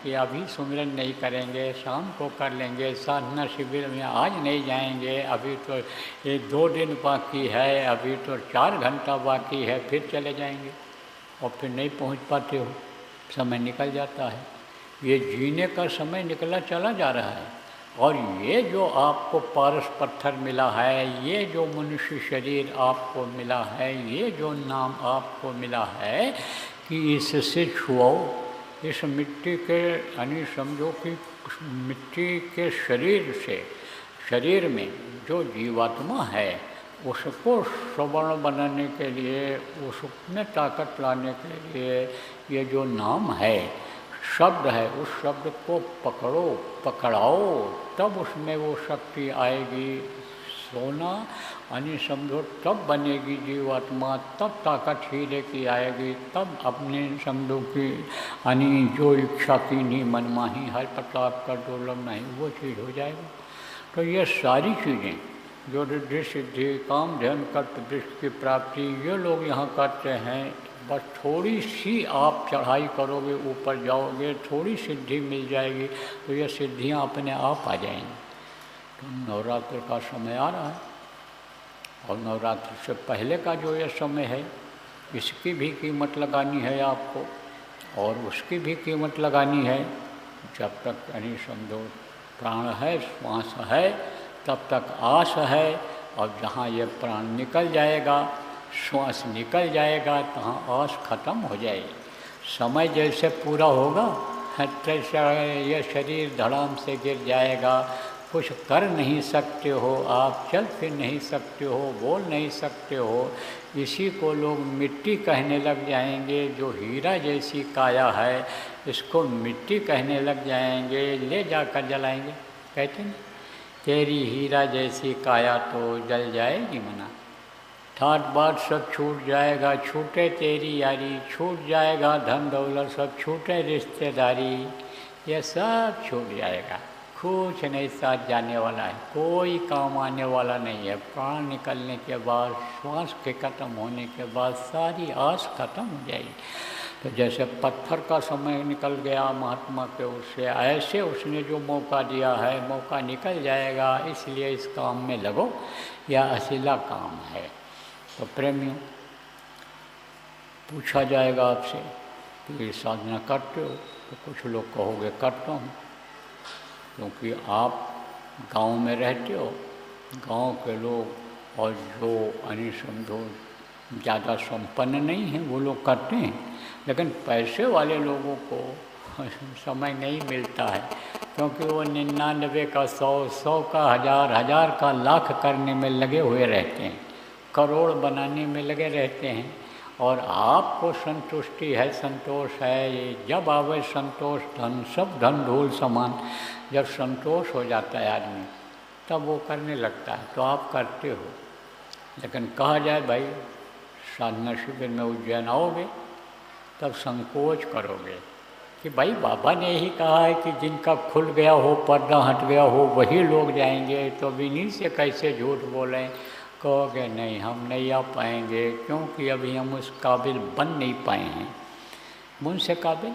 कि अभी सुमिरन नहीं करेंगे, शाम को कर लेंगे, साधना शिविर में आज नहीं जाएंगे, अभी तो ये 2 दिन बाकी है, अभी तो 4 घंटा बाकी है, फिर चले जाएंगे और फिर नहीं पहुंच पाते हो, समय निकल जाता है। ये जीने का समय निकला चला जा रहा है। और ये जो आपको पारस पत्थर मिला है, ये जो मनुष्य शरीर आपको मिला है, ये जो नाम आपको मिला है कि इससे छुओ, इस मिट्टी के यानी समझो कि मिट्टी के शरीर से, शरीर में जो जीवात्मा है उसको सवर्ण बनाने के लिए, उसमें ताकत लाने के लिए ये जो नाम है, शब्द है, उस शब्द को पकड़ो, पकड़ाओ, तब उसमें वो शक्ति आएगी। सोना यानी समझो तब बनेगी जीवात्मा, तब ताकत ही लेके आएगी, तब अपने समझो कि यानी जो इच्छा की नहीं मनमाही, हर प्रताप का दुर्लभ नहीं, वो चीज़ हो जाएगी। तो ये सारी चीज़ें जो रिद्धि सिद्धि, काम ध्यान कर्त दृष्टि की प्राप्ति, ये लोग यहाँ करते हैं। बस थोड़ी सी आप चढ़ाई करोगे, ऊपर जाओगे, थोड़ी सिद्धि मिल जाएगी, तो ये सिद्धियाँ अपने आप आ जाएंगी। तो नवरात्र का समय आ रहा है, और नवरात्र से पहले का जो ये समय है, इसकी भी कीमत लगानी है आपको, और उसकी भी कीमत लगानी है। जब तक यानी समझो प्राण है, श्वास है, तब तक आस है, और जहाँ ये प्राण निकल जाएगा, श्वास निकल जाएगा, तहाँ आस खत्म हो जाएगी। समय जैसे पूरा होगा तैसे यह शरीर धड़ाम से गिर जाएगा। कुछ कर नहीं सकते हो आप, चल फिर नहीं सकते हो, बोल नहीं सकते हो। इसी को लोग मिट्टी कहने लग जाएंगे। जो हीरा जैसी काया है, इसको मिट्टी कहने लग जाएंगे, ले जाकर जलाएंगे। कहते हैं तेरी हीरा जैसी काया तो जल जाएगी मना। ठाट बाट सब छूट जाएगा, छूटे तेरी यारी, छूट जाएगा धन दौलत सब, छूटे रिश्तेदारी, ये सब छूट जाएगा। कुछ नहीं साथ जाने वाला है, कोई काम आने वाला नहीं है। प्राण निकलने के बाद, श्वास के खत्म होने के बाद सारी आस खत्म हो जाएगी। तो जैसे पत्थर का समय निकल गया महात्मा के, उससे ऐसे उसने जो मौका दिया है, मौका निकल जाएगा। इसलिए इस काम में लगो, यह असीला काम है। तो प्रेमियों, पूछा जाएगा आपसे कि ये साधना करते हो, तो कुछ लोग कहोगे करता हूँ, क्योंकि आप गांव में रहते हो। गांव के लोग और जो यानी समझो ज़्यादा संपन्न नहीं हैं, वो लोग करते हैं। लेकिन पैसे वाले लोगों को समय नहीं मिलता है, क्योंकि वो 99 का 100, 100 का 1000, 1000 का लाख करने में लगे हुए रहते हैं, करोड़ बनाने में लगे रहते हैं। और आपको संतुष्टि है, संतोष है, ये जब आवे संतोष, धन सब धन धूल समान। जब संतोष हो जाता है आदमी, तब वो करने लगता है, तो आप करते हो। लेकिन कहा जाए भाई साधना शिविर में उज्जैन आओगे, तब संकोच करोगे कि भाई बाबा ने ही कहा है कि जिनका खुल गया हो, पर्दा हट गया हो, वही लोग जाएंगे, तो अब इन्हीं से कैसे झूठ बोलें। कहोगे नहीं, हम नहीं आ पाएंगे, क्योंकि अभी हम उस काबिल बन नहीं पाए हैं। मुझसे काबिल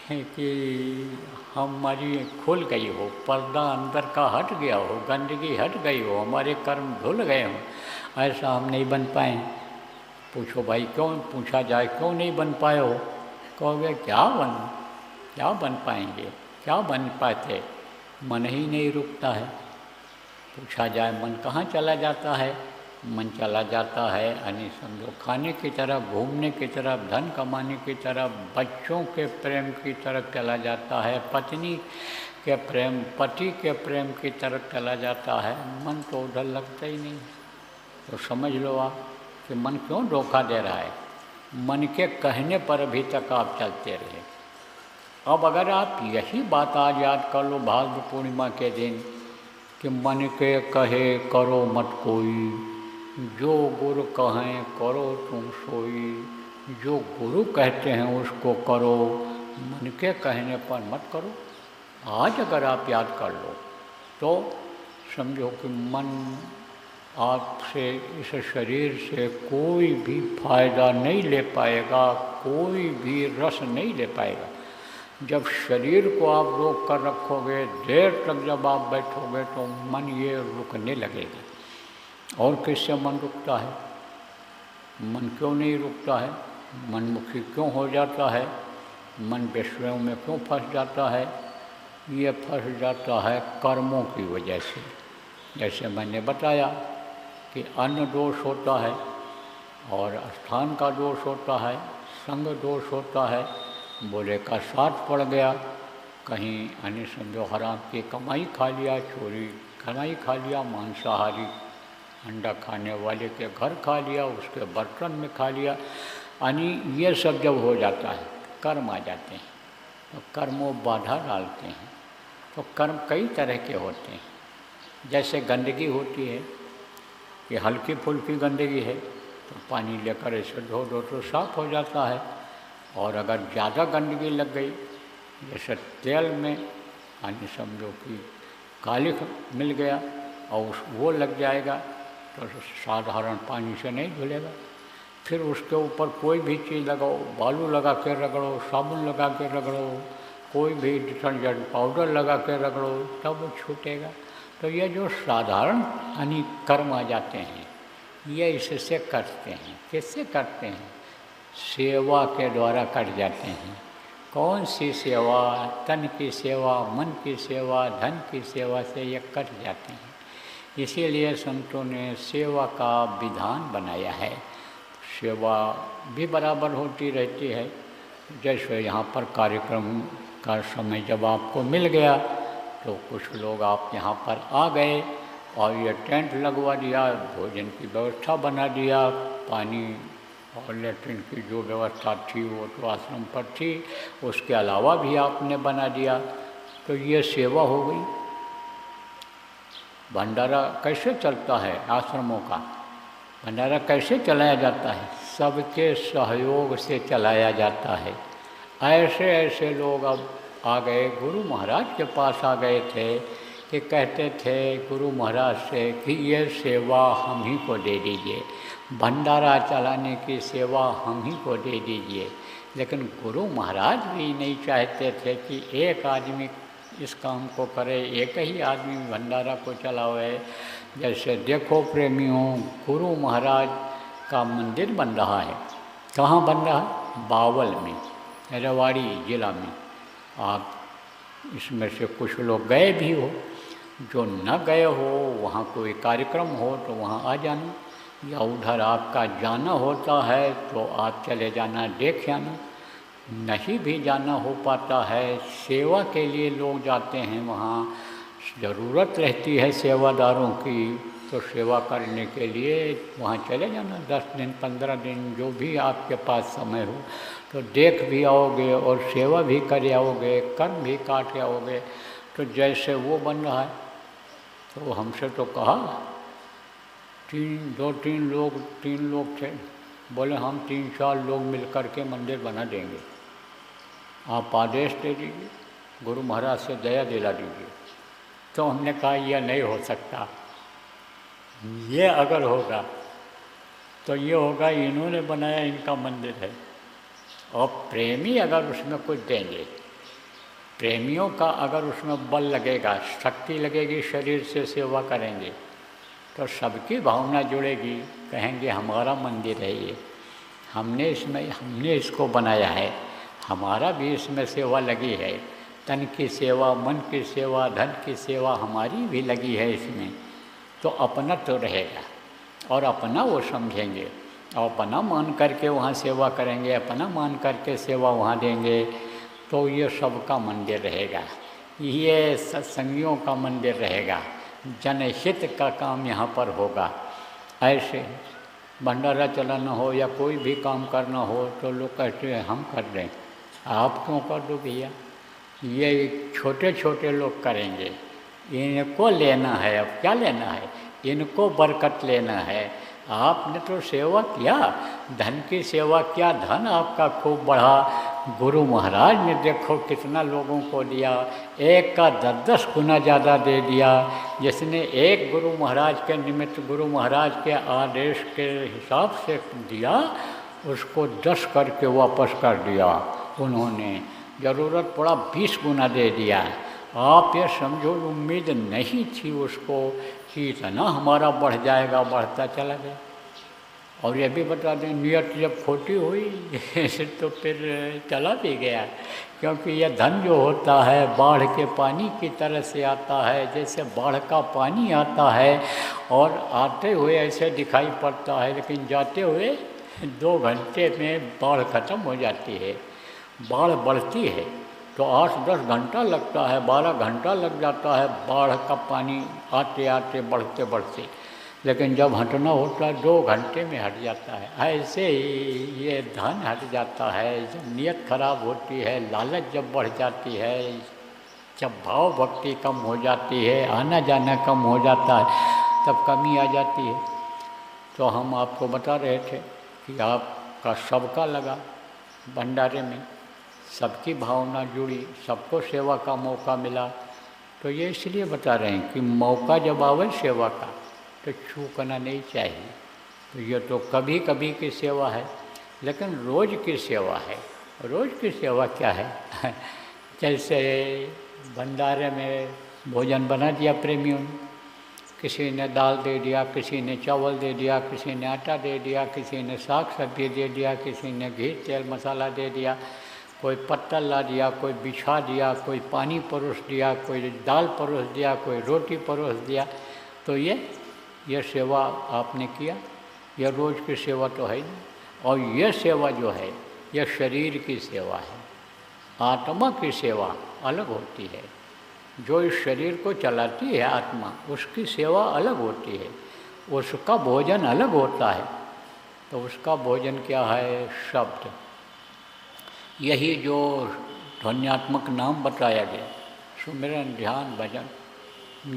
है कि हमारी खुल गई हो, पर्दा अंदर का हट गया हो, गंदगी हट गई हो, हमारे कर्म धुल गए हों, ऐसा हम नहीं बन पाए। पूछो भाई क्यों, पूछा जाए क्यों नहीं बन पाए हो, कहोगे क्या बन पाएंगे, क्या बन पाते, मन ही नहीं रुकता है। पूछा जाए मन कहाँ चला जाता है, मन चला जाता है यानी समझो खाने की तरफ, घूमने की तरफ, धन कमाने की तरफ, बच्चों के प्रेम की तरफ चला जाता है, पत्नी के प्रेम, पति के प्रेम की तरफ चला जाता है। मन तो उधर लगता ही नहीं। तो समझ लो आप कि मन क्यों धोखा दे रहा है। मन के कहने पर अभी तक आप चलते रहे। अब अगर आप यही बात आज याद कर लो भाद्र पूर्णिमा के दिन कि मन के कहे करो मत कोई, जो गुरु कहें करो तुम सोई, जो गुरु कहते हैं उसको करो, मन के कहने पर मत करो। आज अगर आप याद कर लो तो समझो कि मन आपसे, इस शरीर से कोई भी फायदा नहीं ले पाएगा, कोई भी रस नहीं ले पाएगा। जब शरीर को आप रोक कर रखोगे, देर तक जब आप बैठोगे तो मन ये रुकने लगेगा। और किससे मन रुकता है? मन क्यों नहीं रुकता है? मनमुखी क्यों हो जाता है? मन विषयों में क्यों फंस जाता है? ये फंस जाता है कर्मों की वजह से। जैसे मैंने बताया कि अन्न दोष होता है और स्थान का दोष होता है, संग दोष होता है। बोले का साथ पड़ गया, कहीं अन्य समझो हराम की कमाई खा लिया, चोरी कमाई खा लिया, मांसाहारी अंडा खाने वाले के घर खा लिया, उसके बर्तन में खा लिया, यानी ये सब जब हो जाता है कर्म आ जाते हैं। तो कर्मों बाधा डालते हैं। तो कर्म कई तरह के होते हैं। जैसे गंदगी होती है कि हल्की फुल्की गंदगी है तो पानी लेकर ऐसे धो दो तो साफ हो जाता है। और अगर ज़्यादा गंदगी लग गई, जैसे तेल में यानी समझो कि कालिख मिल गया और वो लग जाएगा तो साधारण पानी से नहीं धुलेगा। फिर उसके ऊपर कोई भी चीज़ लगाओ, बालू लगा के रगड़ो, साबुन लगा के रगड़ो, कोई भी डिटर्जेंट पाउडर लगा के रगड़ो, तब वो छूटेगा। तो ये जो साधारण यानी कर्म आ जाते हैं, ये इससे करते हैं। किससे करते हैं? सेवा के द्वारा कट जाते हैं। कौन सी सेवा? तन की सेवा, मन की सेवा, धन की सेवा से ये कट जाते हैं। इसीलिए संतों ने सेवा का विधान बनाया है। सेवा भी बराबर होती रहती है। जैसे यहाँ पर कार्यक्रम का समय जब आपको मिल गया तो कुछ लोग आप यहाँ पर आ गए और ये टेंट लगवा दिया, भोजन की व्यवस्था बना दिया, पानी और लेट्रिन की जो व्यवस्था थी वो तो आश्रम पर थी, उसके अलावा भी आपने बना दिया, तो ये सेवा हो गई। भंडारा कैसे चलता है? आश्रमों का भंडारा कैसे चलाया जाता है? सबके सहयोग से चलाया जाता है। ऐसे ऐसे लोग अब आ गए, गुरु महाराज के पास आ गए थे कि कहते थे गुरु महाराज से कि ये सेवा हम ही को दे दीजिए, भंडारा चलाने की सेवा हम ही को दे दीजिए। लेकिन गुरु महाराज भी नहीं चाहते थे कि एक आदमी इस काम को करे, एक ही आदमी भंडारा को चलावे। जैसे देखो प्रेमियों, गुरु महाराज का मंदिर बन रहा है। कहाँ बन रहा है? बावल में, रेवाड़ी जिला में। आप इसमें से कुछ लोग गए भी हो, जो न गए हो वहाँ कोई कार्यक्रम हो तो वहाँ आ जाना, या उधर आपका जाना होता है तो आप चले जाना, देख आना। नहीं भी जाना हो पाता है, सेवा के लिए लोग जाते हैं वहाँ, ज़रूरत रहती है सेवादारों की, तो सेवा करने के लिए वहाँ चले जाना। 10 दिन 15 दिन जो भी आपके पास समय हो, तो देख भी आओगे और सेवा भी कर आओगे, कर्म भी काट आओगे। तो जैसे वो बन रहा है, तो हमसे तो कहा 3 लोग थे, बोले हम 3-4 लोग मिल कर के मंदिर बना देंगे, आप आदेश दे दीजिए, गुरु महाराज से दया दिला दीजिए। तो हमने कहा यह नहीं हो सकता। ये अगर होगा तो ये होगा इन्होंने बनाया, इनका मंदिर है, और प्रेमी अगर उसमें कुछ देंगे, प्रेमियों का अगर उसमें बल लगेगा, शक्ति लगेगी, शरीर से सेवा करेंगे, तो सबकी भावना जुड़ेगी, कहेंगे हमारा मंदिर है ये, हमने इसको बनाया है, हमारा भी इसमें सेवा लगी है, तन की सेवा, मन की सेवा, धन की सेवा हमारी भी लगी है इसमें। तो अपना तो रहेगा और अपना वो समझेंगे और अपना मान करके वहाँ सेवा करेंगे, अपना मान करके सेवा वहाँ देंगे, तो ये सबका मंदिर रहेगा, ये सत्संगियों का मंदिर रहेगा, जनहित का काम यहाँ पर होगा। ऐसे भंडारा चलाना हो या कोई भी काम करना हो तो लोग कहते हैं हम कर दें, आप क्यों कर दो भैया, ये छोटे छोटे लोग करेंगे, इनको लेना है, अब क्या लेना है, इनको बरकत लेना है। आपने तो सेवा किया, धन की सेवा किया, धन आपका खूब बढ़ा, गुरु महाराज ने देखो कितना लोगों को दिया, एक का 10-10 गुना ज़्यादा दे दिया। जिसने एक गुरु महाराज के निमित्त, गुरु महाराज के आदेश के हिसाब से दिया, उसको 10 करके वापस कर दिया उन्होंने। ज़रूरत पड़ा 20 गुना दे दिया। आप ये समझो उम्मीद नहीं थी उसको कि इतना हमारा बढ़ जाएगा, बढ़ता चला गया। और ये भी बता दें, नियत जब खोटी हुई तो फिर चला भी गया, क्योंकि यह धन जो होता है बाढ़ के पानी की तरह से आता है। जैसे बाढ़ का पानी आता है और आते हुए ऐसे दिखाई पड़ता है, लेकिन जाते हुए 2 घंटे में बाढ़ खत्म हो जाती है। बाढ़ बढ़ती है तो 8-10 घंटा लगता है, 12 घंटा लग जाता है बाढ़ का पानी आते आते बढ़ते बढ़ते, लेकिन जब हटना होता है 2 घंटे में हट जाता है। ऐसे ही ये धन हट जाता है जब नीयत खराब होती है, लालच जब बढ़ जाती है, जब भाव भक्ति कम हो जाती है, आना जाना कम हो जाता है, तब कमी आ जाती है। तो हम आपको बता रहे थे कि आपका सबका लगा भंडारे में, सबकी भावना जुड़ी, सबको सेवा का मौका मिला। तो ये इसलिए बता रहे हैं कि मौका जब आवे सेवा का तो चूकना नहीं चाहिए। तो ये तो कभी कभी की सेवा है, लेकिन रोज़ की सेवा है। रोज़ की सेवा क्या है? जैसे भंडारे में भोजन बना दिया प्रेमियों ने, किसी ने दाल दे दिया, किसी ने चावल दे दिया, किसी ने आटा दे दिया, किसी ने साग सब्जी दे दिया, किसी ने घी तेल मसाला दे दिया, कोई पत्तल ला दिया, कोई बिछा दिया, कोई पानी परोस दिया, कोई दाल परोस दिया, कोई रोटी परोस दिया। तो ये सेवा आपने किया, यह रोज़ की सेवा तो है नहीं। और यह सेवा जो है यह शरीर की सेवा है। आत्मा की सेवा अलग होती है। जो इस शरीर को चलाती है आत्मा, उसकी सेवा अलग होती है, उसका भोजन अलग होता है। तो उसका भोजन क्या है? शब्द। यही जो ध्वन्यात्मक नाम बताया गया, सुमिरन ध्यान भजन,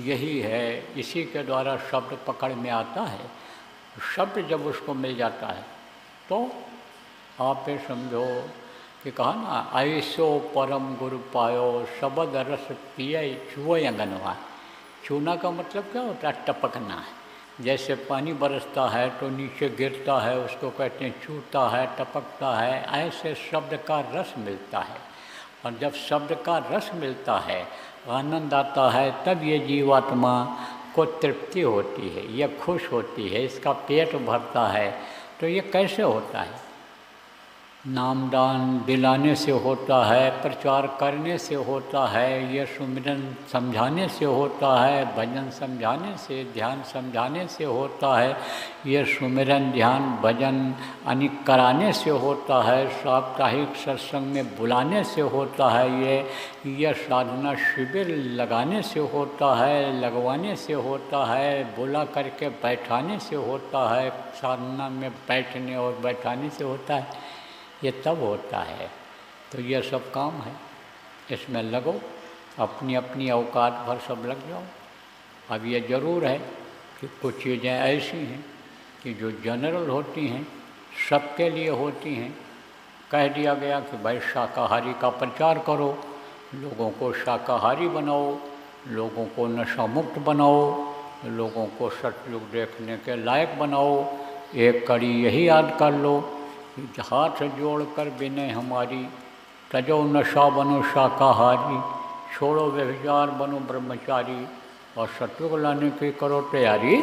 यही है। इसी के द्वारा शब्द पकड़ में आता है। शब्द जब उसको मिल जाता है तो आप ये समझो कि कहा ना, ऐसो परम गुरु पायो शब्द रस पिए चुए अंगनवा। चूना का मतलब क्या होता है? टपकना है। जैसे पानी बरसता है तो नीचे गिरता है, उसको कहते हैं चूता है, टपकता है। ऐसे शब्द का रस मिलता है, और जब शब्द का रस मिलता है, आनंद आता है, तब ये जीवात्मा को तृप्ति होती है, यह खुश होती है, इसका पेट भरता है। तो ये कैसे होता है? नामदान दिलाने से होता है, प्रचार करने से होता है, यह सुमिरन समझाने से होता है, भजन समझाने से, ध्यान समझाने से होता है, यह सुमिरन ध्यान भजन अनेक कराने से होता है, साप्ताहिक सत्संग में बुलाने से होता है, यह साधना शिविर लगाने से होता है, लगवाने से होता है, बुला करके बैठाने से होता है, साधना में बैठने और बैठाने से होता है। ये तब होता है। तो ये सब काम है, इसमें लगो, अपनी अपनी औकात भर सब लग जाओ। अब ये ज़रूर है कि कुछ चीज़ें ऐसी हैं कि जो जनरल होती हैं, सबके लिए होती हैं। कह दिया गया कि भाई शाकाहारी का प्रचार करो, लोगों को शाकाहारी बनाओ, लोगों को नशा मुक्त बनाओ, लोगों को सतयुग देखने के लायक बनाओ। एक कड़ी यही याद कर लो, हाथ जोड़कर विनय हमारी, तजो नशा बनो शाकाहारी, छोड़ो व्यभिचार बनो ब्रह्मचारी, और सतयुग लाने की करो तैयारी।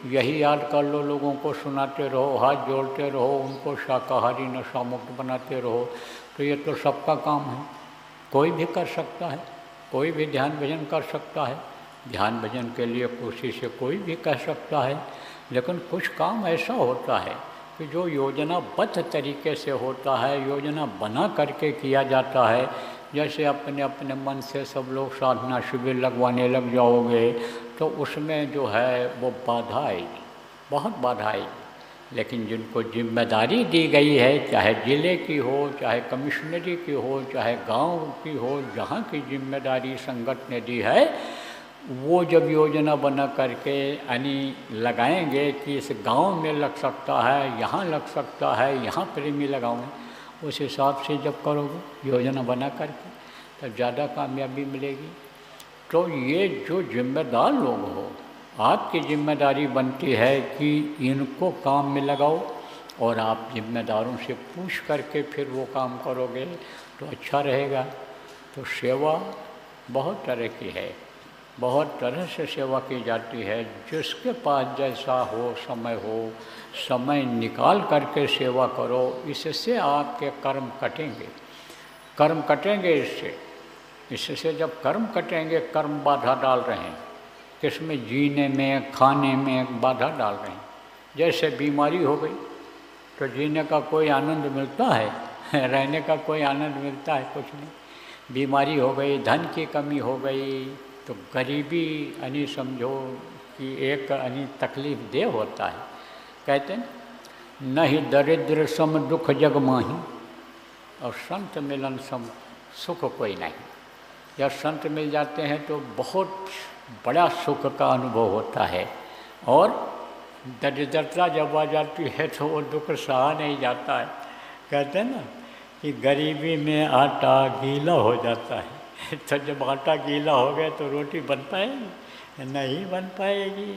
यही याद कर लो, लोगों को सुनाते रहो, हाथ जोड़ते रहो, उनको शाकाहारी नशा मुक्त बनाते रहो। तो ये तो सबका काम है, कोई भी कर सकता है, कोई भी ध्यान भजन कर सकता है। ध्यान भजन के लिए कोशिश से कोई भी कर सकता है, लेकिन कुछ काम ऐसा होता है कि जो योजनाबद्ध तरीके से होता है, योजना बना करके किया जाता है। जैसे अपने अपने मन से सब लोग साधना शिविर लगवाने लग जाओगे तो उसमें जो है वो बाधा आएगी, बहुत बाधा आएगी। लेकिन जिनको जिम्मेदारी दी गई है, चाहे ज़िले की हो, चाहे कमिश्नरी की हो, चाहे गांव की हो, जहाँ की जिम्मेदारी संगठन ने दी है, वो जब योजना बना करके यानी लगाएंगे कि इस गांव में लग सकता है, यहाँ लग सकता है, यहाँ प्रेमी लगाऊंगे, उस हिसाब से जब करोगे योजना बना करके, तब ज़्यादा कामयाबी मिलेगी। तो ये जो जिम्मेदार लोग हो, आपकी जिम्मेदारी बनती है कि इनको काम में लगाओ, और आप जिम्मेदारों से पूछ करके फिर वो काम करोगे तो अच्छा रहेगा। तो सेवा बहुत तरह की है, बहुत तरह से सेवा की जाती है। जिसके पास जैसा हो, समय निकाल करके सेवा करो, इससे आपके कर्म कटेंगे। कर्म कटेंगे इससे जब कर्म कटेंगे, कर्म बाधा डाल रहे हैं किसमें? जीने में, खाने में बाधा डाल रहे हैं। जैसे बीमारी हो गई तो जीने का कोई आनंद मिलता है? रहने का कोई आनंद मिलता है? कुछ नहीं। बीमारी हो गई, धन की कमी हो गई, तो गरीबी यानी समझो कि एक यानी तकलीफ दे होता है। कहते हैं नहीं दरिद्र सम दुख जग माही, और संत मिलन सम सुख कोई नहीं। जब संत मिल जाते हैं तो बहुत बड़ा सुख का अनुभव होता है, और दरिद्रता जब आ जाती है तो वो दुख सहा नहीं जाता है। कहते हैं ना कि गरीबी में आटा गीला हो जाता है। तो जब आटा गीला हो गया तो रोटी बन पाएगी? नहीं बन पाएगी।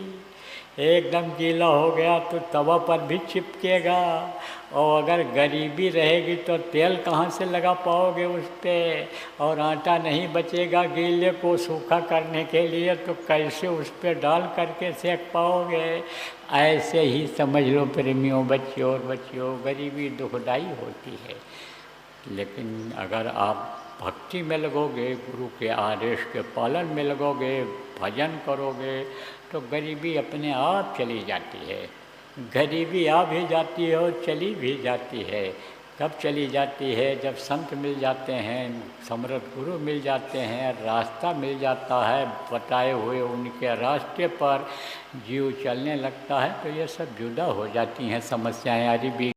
एकदम गीला हो गया तो तवा पर भी चिपकेगा, और अगर गरीबी रहेगी तो तेल कहाँ से लगा पाओगे उस पर, और आटा नहीं बचेगा गीले को सूखा करने के लिए, तो कैसे उस पर डाल करके सेक पाओगे? ऐसे ही समझ लो प्रेमियों, बच्चों और बच्चियों, गरीबी दुखदाई होती है। लेकिन अगर आप भक्ति में लगोगे, गुरु के आदेश के पालन में लगोगे, भजन करोगे, तो गरीबी अपने आप चली जाती है। गरीबी आ भी जाती है और चली भी जाती है। कब चली जाती है? जब संत मिल जाते हैं, समर्थ गुरु मिल जाते हैं, रास्ता मिल जाता है, बताए हुए उनके रास्ते पर जीव चलने लगता है, तो ये सब जुदा हो जाती हैं समस्याएं। अरे भी